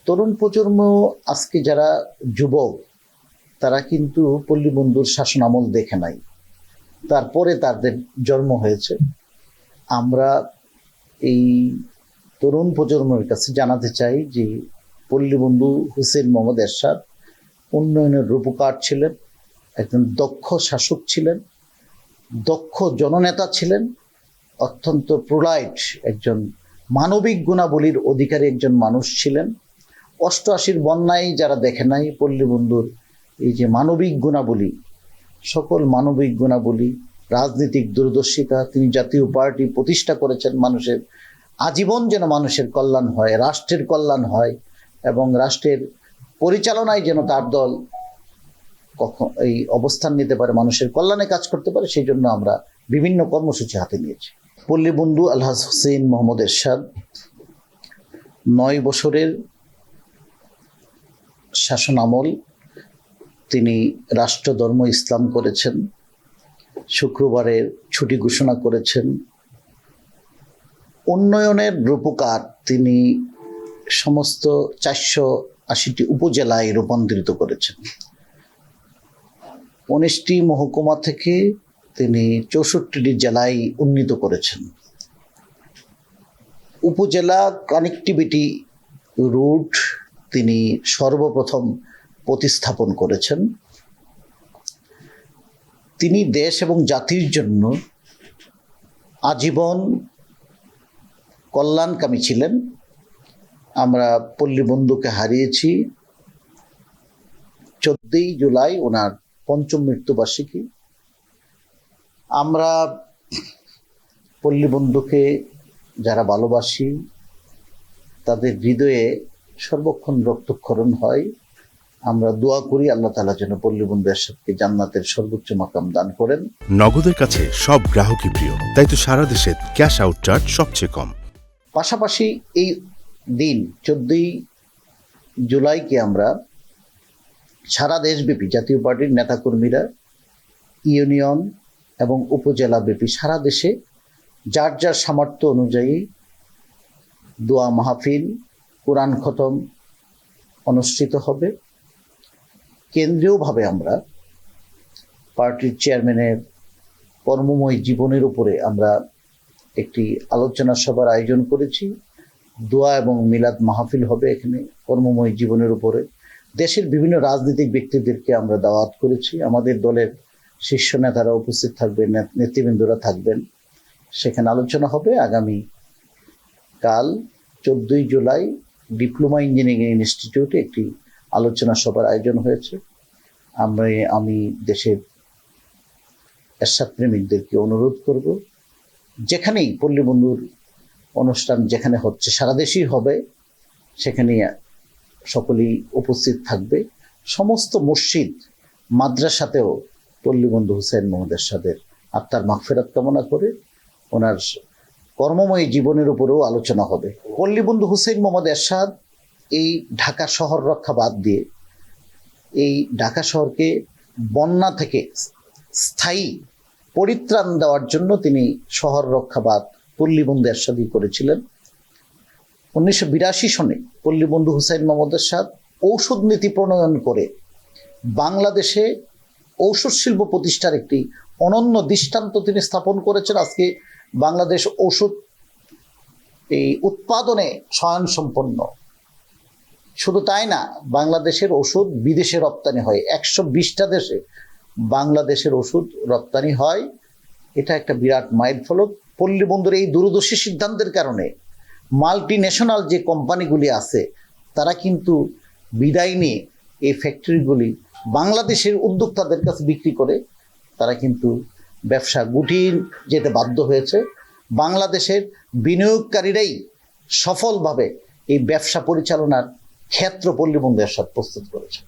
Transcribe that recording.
তরুণ প্রজন্ম আজকে যারা যুবক তারা কিন্তু পল্লী বন্ধুর শাসন আমল দেখে নাই, তারপরে তাদের জন্ম হয়েছে। আমরা এই তরুণ প্রজন্মের কাছে জানাতে চাই যে পল্লী বন্ধু হুসেইন মোহাম্মদ এরশাদ উন্নয়নের রূপকার ছিলেন, একজন দক্ষ শাসক ছিলেন, দক্ষ জননেতা ছিলেন, অত্যন্ত প্রোলাইট একজন মানবিক গুণাবলীর অধিকারী একজন মানুষ ছিলেন। ৮৮-র বন্যায় যারা দেখে নাই পল্লী বন্ধুর এই যে মানবিক গুণাবলী, সকল মানবিক গুণাবলী, রাজনৈতিক দূরদর্শিতা, তিনি জাতীয় পার্টি প্রতিষ্ঠা করেছেন মানুষের আজীবন যেন মানুষের কল্যাণ হয়, রাষ্ট্রের কল্যাণ হয় এবং রাষ্ট্রের পরিচালনায় যেন তার দল এই অবস্থান নিতে পারে, মানুষের কল্যাণে কাজ করতে পারে, সেই জন্য আমরা বিভিন্ন কর্মসূচি হাতে নিয়েছি। পল্লী বন্ধু আলহাজ হুসেইন মোহাম্মদ এরশাদ ৯ বছরের শাসন আমল তিনি রাষ্ট্র ধর্ম ইসলাম করেছেন, শুক্রবারের ছুটি ঘোষণা করেছেন, উন্নয়নের রূপকার তিনি সমস্ত ৪৮০টি উপজেলায় রূপান্তরিত করেছেন। ১৯টি মহকুমা থেকে তিনি ৬৪টি জেলায় উন্নীত করেছেন। উপজেলা কানেক্টিভিটি রুট তিনি সর্বপ্রথম প্রতিস্থাপন করেছেন। তিনি দেশ এবং জাতির জন্য আজীবন কল্যাণকামী ছিলেন। আমরা পল্লী বন্ধুকে হারিয়েছি ১৪ই জুলাই ওনার পঞ্চম মৃত্যুবার্ষিকী। আমরা পল্লী বন্ধুকে যারা ভালোবাসি তাদের হৃদয়ে সর্বক্ষণ রক্তক্ষরণ হয়। আমরা দোয়া করি আল্লাহ তাআলা যেন পল্লী বন্ধু এরশাদকে জান্নাতের সর্বোচ্চ মাকাম দান করেন। নগদের কাছে সব গ্রাহকই প্রিয়, তাই তো সারা দেশে ক্যাশ আউট চার্জ সবচেয়ে কম। পাশাপাশি এই দিন ১৪ই জুলাইকে আমরা সারা দেশব্যাপী জাতীয় পার্টির নেতাকর্মীরা ইউনিয়ন এবং উপজেলা ব্যাপী সারা দেশে যার যার সামর্থ্য অনুযায়ী দোয়া মাহফিল, কোরআন খতম অনুষ্ঠিত হবে। কেন্দ্রীয়ভাবে আমরা পার্টির চেয়ারম্যানের কর্মময় জীবনের উপরে আমরা একটি আলোচনা সভার আয়োজন করেছি। দোয়া এবং মিলাদ মাহফিল হবে এখানে কর্মময় জীবনের উপরে। দেশের বিভিন্ন রাজনৈতিক ব্যক্তিদেরকে আমরা দাওয়াত করেছি, আমাদের দলের শীর্ষ নেতারা উপস্থিত থাকবেন, নেতৃবৃন্দরা থাকবেন, সেখানে আলোচনা হবে। আগামী কাল ১৪ই জুলাই ডিপ্লোমা ইঞ্জিনিয়ারিং ইনস্টিটিউটে একটি আলোচনা সভার আয়োজন হয়েছে। আমি দেশের এরশাদ প্রেমিকদেরকে অনুরোধ করব, যেখানেই পল্লী বন্ধুর অনুষ্ঠান যেখানে হচ্ছে, সারা দেশেই হবে, সেখানে সকলেই উপস্থিত থাকবে। সমস্ত মসজিদ মাদ্রাসাতেও পল্লী বন্ধু হুসেইন মোহাম্মদ এরশাদের আত্মার মাগফিরাত কামনা করে ওনার কর্মময় জীবনের উপরেও আলোচনা হবে। পল্লী বন্ধু হুসেইন মোহাম্মদ এরশাদ এই ঢাকা শহর রক্ষা বাদ দিয়ে এই ঢাকা শহরকে বন্যা থেকে স্থায়ী পরিত্রাণ দেওয়ার জন্য তিনি শহর রক্ষাবাদ পল্লী বন্ধু এরশাদই করেছিলেন। ১৯৮২ সনে পল্লী বন্ধু হুসেইন মোহাম্মদ এরশাদ ঔষধ নীতি প্রণয়ন করে বাংলাদেশে ঔষধ শিল্প প্রতিষ্ঠার একটি অনন্য দৃষ্টান্ত তিনি স্থাপন করেছেন। আজকে বাংলাদেশ ঔষধ এই উৎপাদনে স্বয়ংসম্পন্ন। শুধু তাই না, বাংলাদেশের ওষুধ বিদেশে রপ্তানি হয়, ১২০টা দেশে বাংলাদেশের ওষুধ রপ্তানি হয়। এটা একটা বিরাট মাইল ফলক। পল্লী বন্ধুর এই দূরদর্শী সিদ্ধান্তের কারণে মাল্টি ন্যাশনাল যে কোম্পানিগুলি আছে তারা কিন্তু বিদায় নিয়ে এই ফ্যাক্টরিগুলি বাংলাদেশের উদ্যোক্তাদের কাছে বিক্রি করে তারা কিন্তু ব্যবসা গুটিয়ে যেতে বাধ্য হয়েছে। বাংলাদেশের বিনিয়োগকারীরাই সফলভাবে এই ব্যবসা পরিচালনার ক্ষেত্র পল্লী বন্ধু এরশাদ প্রস্তুত করেছে।